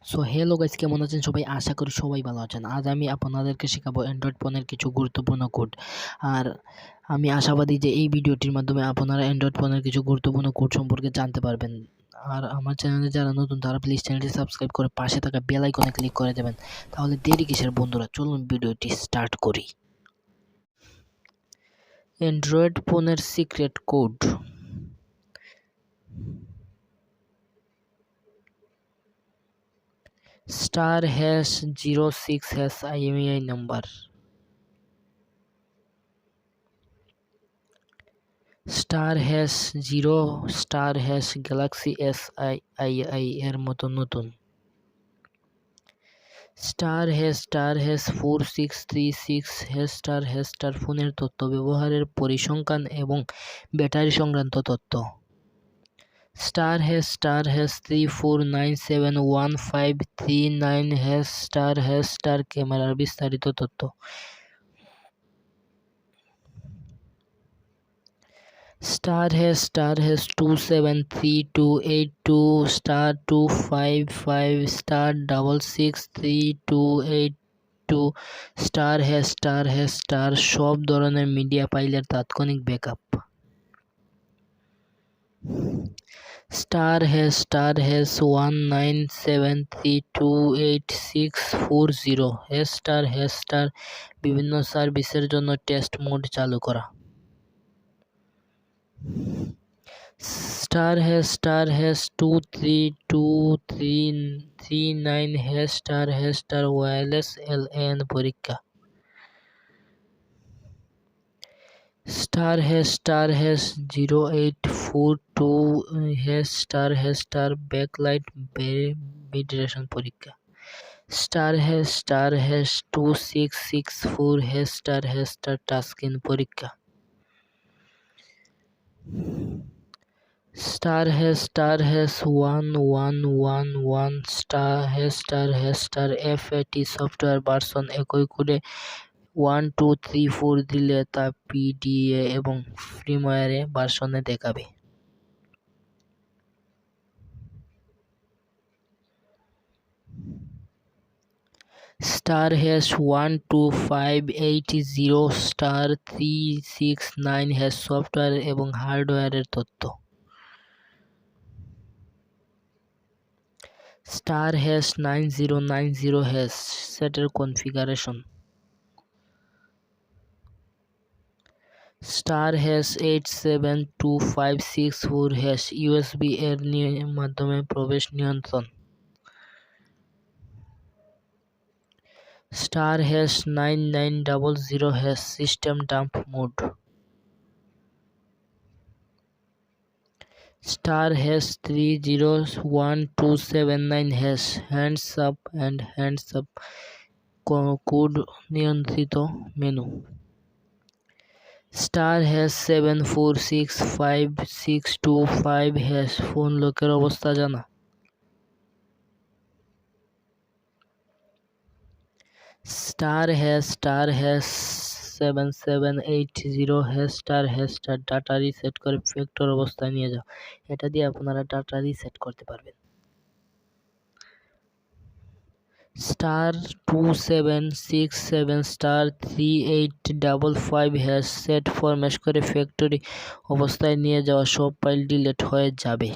So hello guys, কেমন আছেন সবাই? আশা করি সবাই ভালো আছেন। আজ আমি আপনাদেরকে শেখাবো অ্যান্ড্রয়েড ফোনের কিছু গুরুত্বপূর্ণ কোড। আর আমি আশাবাদী যে এই ভিডিওটির মাধ্যমে আপনারা অ্যান্ড্রয়েড ফোনের কিছু গুরুত্বপূর্ণ কোড সম্পর্কে জানতে পারবেন। আর আমার চ্যানেলে যারা নতুন তারা প্লিজ চ্যানেলটি সাবস্ক্রাইব করে পাশে থাকা বেল আইকনে ক্লিক করে দেবেন। তাহলে দেরি কিসের বন্ধুরা, চলুন ভিডিওটি স্টার্ট করি। অ্যান্ড্রয়েড ফোনের secret code. *#06# IMEI number. *#0 Galaxy SII এর মতো নতুন। *#4636 ফোনের তথ্য, ব্যবহারের পরিসংখ্যান এবং ব্যাটারি সংক্রান্ত তথ্য। *#3497153 ক্যামেরার বিস্তারিত তথ্য। *#27328266285 সব ধরনের মিডিয়া ফাইলের তাৎক্ষণিক ব্যাকআপ। *#197328640 বিভিন্ন সার্ভিসের জন্য টেস্ট মোড চালু করা। *#232339 ওয়্যারলেস LAN পরীক্ষা। *#08422 ব্যাকলাইট ভেরিফিকেশন পরীক্ষা। *#2664 টাচস্ক্রিন পরীক্ষা। **1111** FAT সফটওয়্যার ভার্সন একই কোডে 1234 দিলে তা PDA এবং ফ্রিওয়্যার ভার্সনে দেখাবে। *#12580*369 সফটওয়্যার এবং হার্ডওয়্যারের তথ্য। *#9090 সেটের কনফিগারেশন। *#872564 USB এর মাধ্যমে প্রবেশ নিয়ন্ত্রণ। *#9900 system dump mode. *#301279 hands up and hands up code নিয়ন্ত্রিত মেনু। *#74652625 ফোন লকের অবস্থা জানা। *#7780 ডাটা রিসেট করে ফ্যাক্টর অবস্থায় নিয়ে যাও। এটা দিয়ে আপনারা ডাটা রিসেট করতে পারবেন। *2767*3855 সেট ফরম্যাশ করে ফ্যাক্টরি অবস্থায় নিয়ে যাওয়া, সব ফাইল ডিলিট হয়ে যাবে।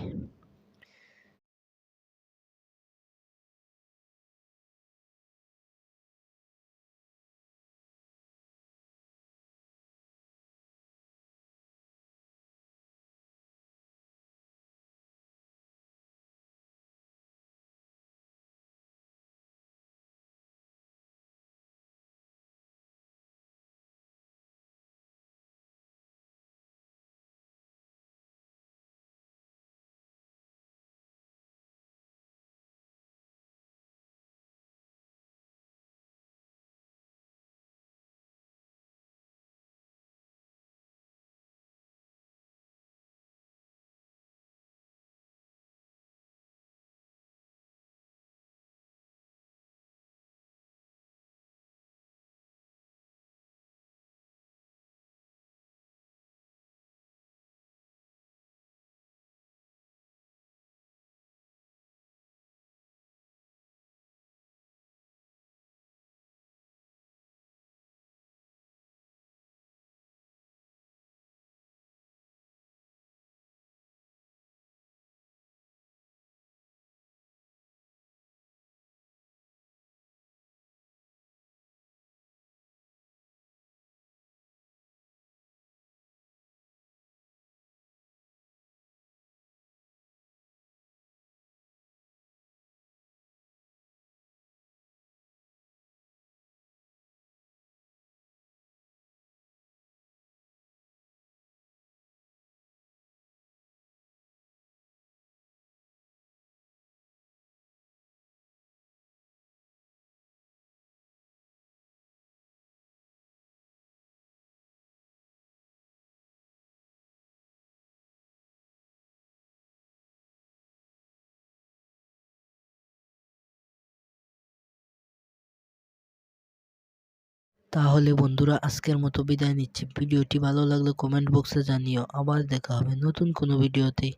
তাহলে বন্ধুরা আজকের মতো বিদায় নিচ্ছি। ভিডিওটি ভালো লাগলে কমেন্ট বক্সে জানিও। আবার দেখা হবে নতুন কোনো ভিডিওতে।